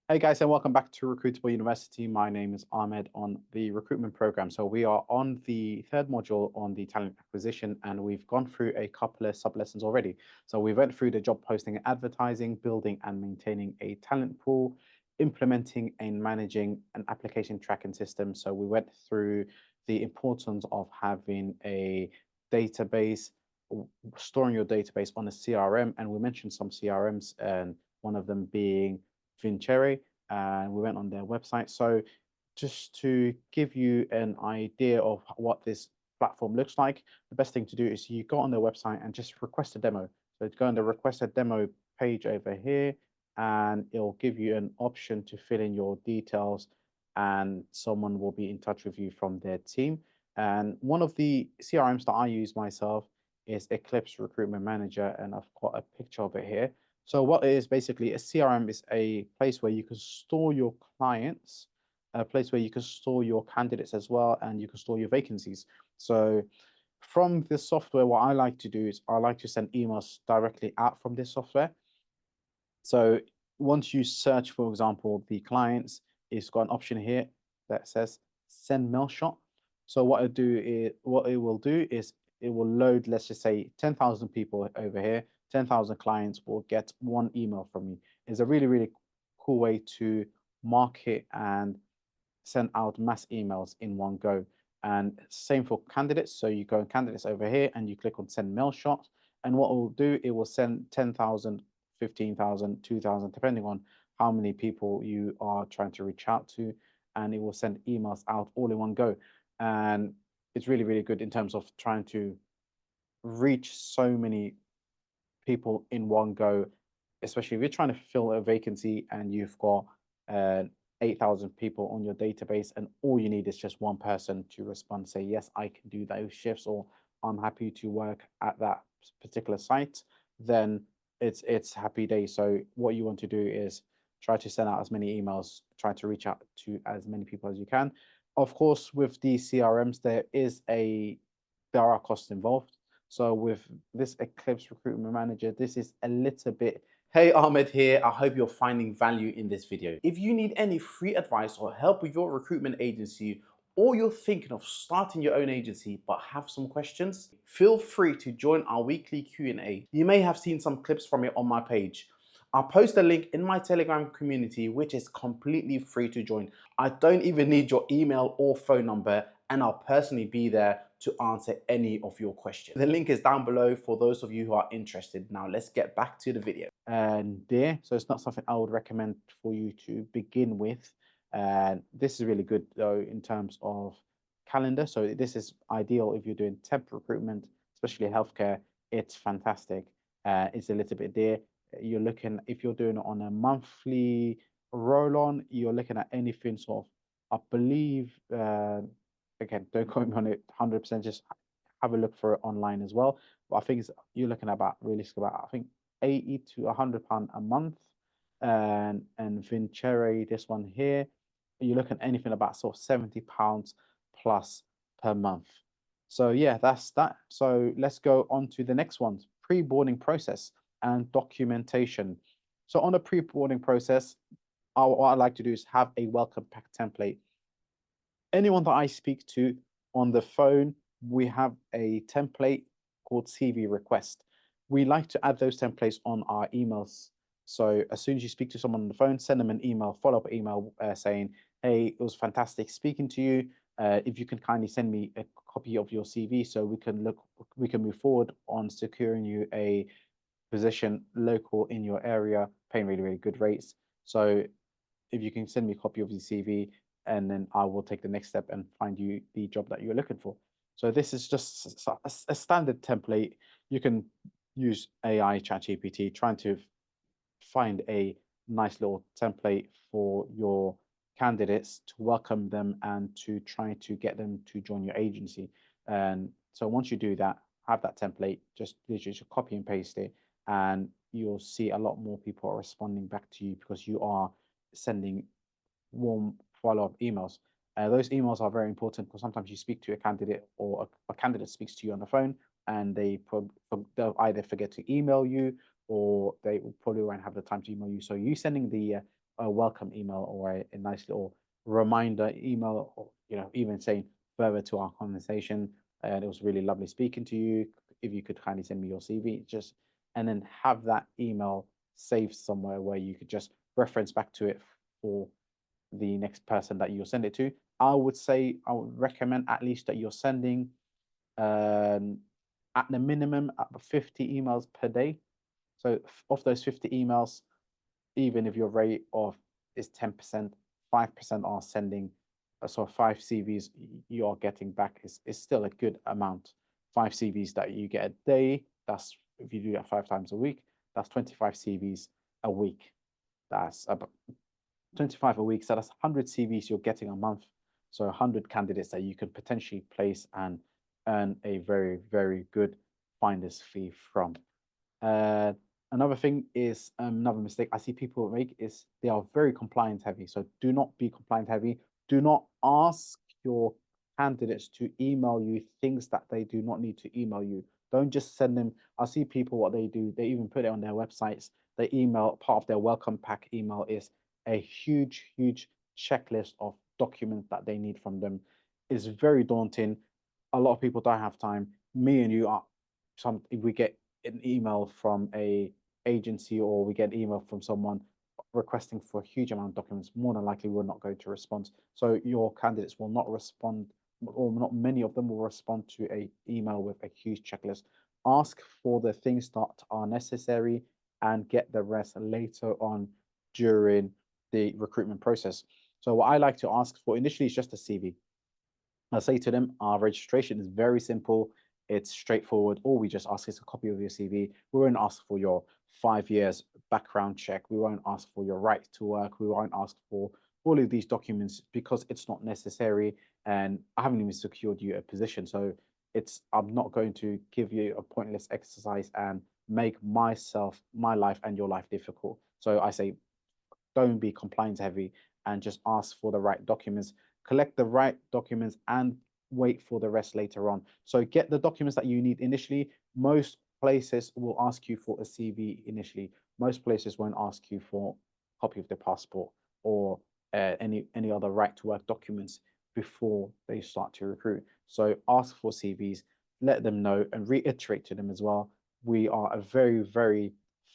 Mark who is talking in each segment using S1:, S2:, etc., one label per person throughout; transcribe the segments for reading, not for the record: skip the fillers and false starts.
S1: Hey guys, and welcome back to Recruitable University. My name is Ahmed on the recruitment program. So we are on the third module on the talent acquisition, and we've gone through a couple of sub lessons already. So we went through the job posting and advertising, building and maintaining a talent pool, implementing and managing an application tracking system. So we went through the importance of having a database, storing your database on a CRM, and we mentioned some CRMs, and one of them being Vincent Cherry, and we went on their website. So just to give you an idea of what this platform looks like, the best thing to do is you go on their website and just request a demo. So go on the request a demo page over here, and it'll give you an option to fill in your details, and someone will be in touch with you from their team. And one of the CRMs that I use myself is Eclipse Recruitment Manager, and I've got a picture of it here. So what it is basically, a CRM is a place where you can store your clients, a place where you can store your candidates as well, and you can store your vacancies. So from this software, what I like to do is I like to send emails directly out from this software. So once you search, for example, the clients, it's got an option here that says send mail shot. So what it will do is it will load, let's just say 10,000 people over here, 10,000 clients will get one email from you. It's a really, really cool way to market and send out mass emails in one go. And same for candidates. So you go candidates over here and you click on send mail shot. And what it will do, it will send 10,000, 15,000, 2,000, depending on how many people you are trying to reach out to. And it will send emails out all in one go. And it's really, really good in terms of trying to reach so many people in one go, especially if you're trying to fill a vacancy and you've got 8,000 people on your database, and all you need is just one person to respond, say, yes, I can do those shifts, or I'm happy to work at that particular site, then it's happy days. So what you want to do is try to send out as many emails, try to reach out to as many people as you can. Of course, with the CRMs, there are costs involved. So with this Eclipse Recruitment Manager, this is a little bit. Hey, Ahmed here. I hope you're finding value in this video. If you need any free advice or help with your recruitment agency, or you're thinking of starting your own agency but have some questions, feel free to join our weekly Q&A. You may have seen some clips from it on my page. I'll post a link in my Telegram community, which is completely free to join. I don't even need your email or phone number, and I'll personally be there to answer any of your questions. The link is down below for those of you who are interested. Now let's get back to the video. And there, so it's not something I would recommend for you to begin with. And this is really good though in terms of calendar. So this is ideal if you're doing temp recruitment, especially healthcare. It's fantastic. It's a little bit there. You're looking, if you're doing it on a monthly roll on, you're looking at anything sort of, I believe, again, don't quote me on it 100%, just have a look for it online as well. But I think you're looking at about, realistically, about, I think, 80 to £100 a month. And Vincere, this one here, you're looking at anything about sort of £70 plus per month. So yeah, that's that. So let's go on to the next one, pre-boarding process and documentation. So on the pre-boarding process, what I like to do is have a welcome pack template. Anyone that I speak to on the phone, we have a template called CV request. We like to add those templates on our emails. So as soon as you speak to someone on the phone, send them an email, follow-up email saying, hey, it was fantastic speaking to you. If you can kindly send me a copy of your CV so we can move forward on securing you a position local in your area, paying really, really good rates. So if you can send me a copy of your CV, and then I will take the next step and find you the job that you're looking for. So this is just a standard template. You can use AI, ChatGPT, trying to find a nice little template for your candidates to welcome them and to try to get them to join your agency. And so once you do that, have that template, just literally just copy and paste it, and you'll see a lot more people are responding back to you because you are sending warm follow-up emails. Those emails are very important because sometimes you speak to a candidate, or a candidate speaks to you on the phone, and they'll either forget to email you, or they probably won't have the time to email you. So you sending the a welcome email or a nice little reminder email, or even saying further to our conversation, and it was really lovely speaking to you. If you could kindly send me your CV, just and then have that email saved somewhere where you could just reference back to it for the next person that you'll send it to. I would say I would recommend at least that you're sending um, at the minimum 50 emails per day. So of those 50 emails, even if your rate of is 10%, 5% are sending, so 5 CVs you are getting back is still a good amount. 5 CVs that you get a day, that's if you do that 5 times a week, that's 25 CVs a week. That's about 25 a week. So that's 100 CVs you're getting a month. So 100 candidates that you can potentially place and earn a very, very good finder's fee from. Uh, Another thing is another mistake I see people make is they are very compliance heavy. So do not be compliant heavy. Do not ask your candidates to email you things that they do not need to email you. Don't just send them. I see people what they do. They even put it on their websites. They email part of their welcome pack email is a huge, huge checklist of documents that they need from them. It's very daunting. A lot of people don't have time. Me and you are if we get an email from a agency or we get an email from someone requesting for a huge amount of documents, more than likely we're not going to respond. So your candidates will not respond, or not many of them will respond to a email with a huge checklist. Ask for the things that are necessary and get the rest later on during the recruitment process. So what I like to ask for initially is just a CV. I say to them, our registration is very simple. It's straightforward. All we just ask is a copy of your CV. We won't ask for your 5 years background check. We won't ask for your right to work. We won't ask for all of these documents because it's not necessary. And I haven't even secured you a position. So I'm not going to give you a pointless exercise and make my life and your life difficult. So I say, don't be compliance heavy and just ask for the right documents. Collect the right documents and wait for the rest later on. So get the documents that you need initially. Most places will ask you for a CV initially. Most places won't ask you for a copy of the passport or any other right to work documents before they start to recruit. So ask for CVs, let them know and reiterate to them as well. We are a very, very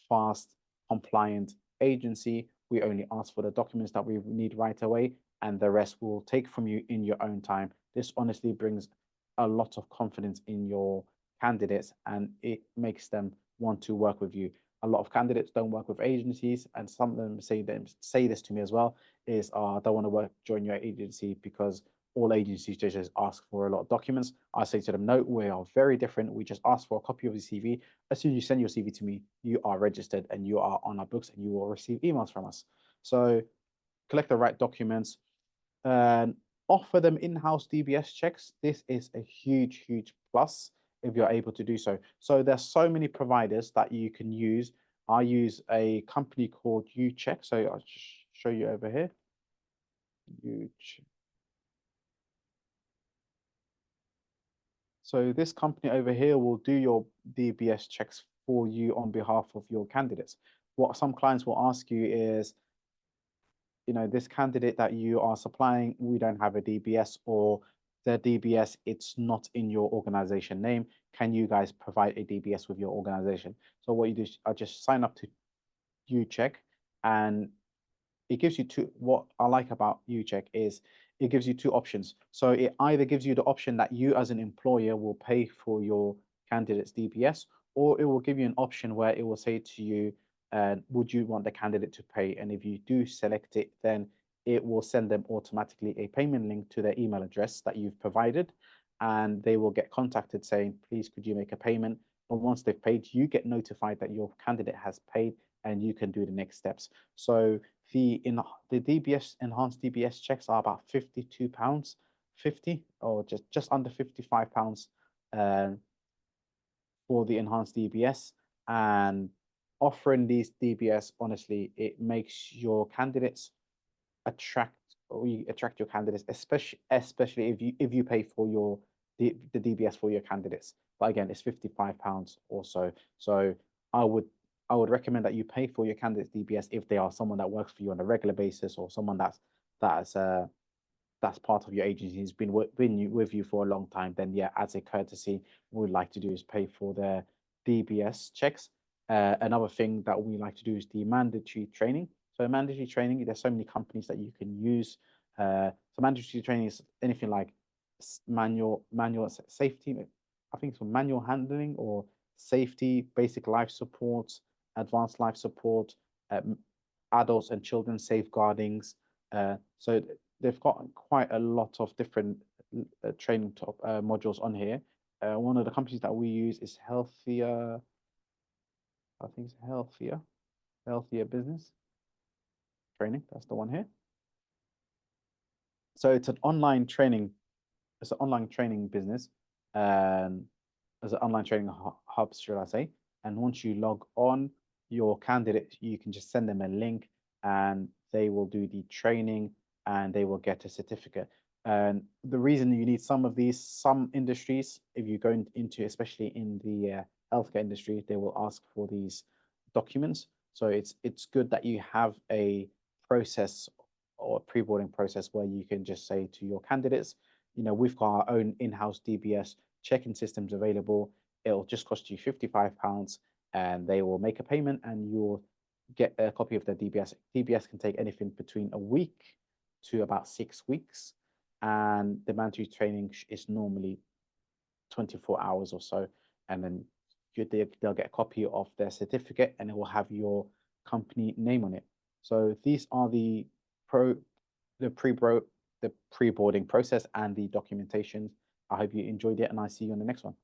S1: fast, compliant agency. We only ask for the documents that we need right away, and the rest we'll take from you in your own time. This honestly brings a lot of confidence in your candidates and it makes them want to work with you. A lot of candidates don't work with agencies, and some of them say this to me as well, is I don't want to join your agency because all agencies just ask for a lot of documents. I say to them, no, we are very different. We just ask for a copy of the CV. As soon as you send your CV to me, you are registered and you are on our books and you will receive emails from us. So collect the right documents and offer them in-house DBS checks. This is a huge, huge plus if you're able to do so. So there's so many providers that you can use. I use a company called UCheck. So I'll just show you over here. UCheck. So this company over here will do your DBS checks for you on behalf of your candidates. What some clients will ask you is, this candidate that you are supplying, we don't have a DBS, or the DBS, it's not in your organization name. Can you guys provide a DBS with your organization? So what you do is I just sign up to UCheck, and it gives you what I like about UCheck is it gives you two options. So it either gives you the option that you as an employer will pay for your candidate's DBS, or it will give you an option where it will say to you, would you want the candidate to pay? And if you do select it, then it will send them automatically a payment link to their email address that you've provided, and they will get contacted saying, please, could you make a payment? And once they've paid, you get notified that your candidate has paid and you can do the next steps. So the DBS enhanced DBS checks are about £52, 50 or just under £55 for the enhanced DBS. And offering these DBS, honestly, it makes your candidates attract or you attract your candidates, especially if you pay for the DBS for your candidates. But again, it's £55 or so. So I would I would recommend that you pay for your candidate's DBS if they are someone that works for you on a regular basis, or someone that's part of your agency, has been with you for a long time. Then yeah, as a courtesy, what we'd like to do is pay for their DBS checks. Another thing that we like to do is the mandatory training. So mandatory training, there's so many companies that you can use. So mandatory training is anything like manual safety. I think it's manual handling or safety, basic life support, advanced life support, adults and children safeguardings. So they've got quite a lot of different training modules on here. One of the companies that we use is Healthier. I think it's Healthier Business Training. That's the one here. So it's an online training. It's an online training business. As an online training hub, should I say? And once you log on, your candidate, you can just send them a link, and they will do the training, and they will get a certificate. And the reason you need some industries, if you go into, especially in the healthcare industry, they will ask for these documents. So it's good that you have a process or a pre-boarding process where you can just say to your candidates, we've got our own in-house DBS check-in systems available. It'll just cost you £55, and they will make a payment, and you'll get a copy of their DBS. DBS can take anything between a week to about 6 weeks, and the mandatory training is normally 24 hours or so, and then they'll get a copy of their certificate, and it will have your company name on it. So these are the pre-boarding process and the documentation. I hope you enjoyed it, and I see you on the next one.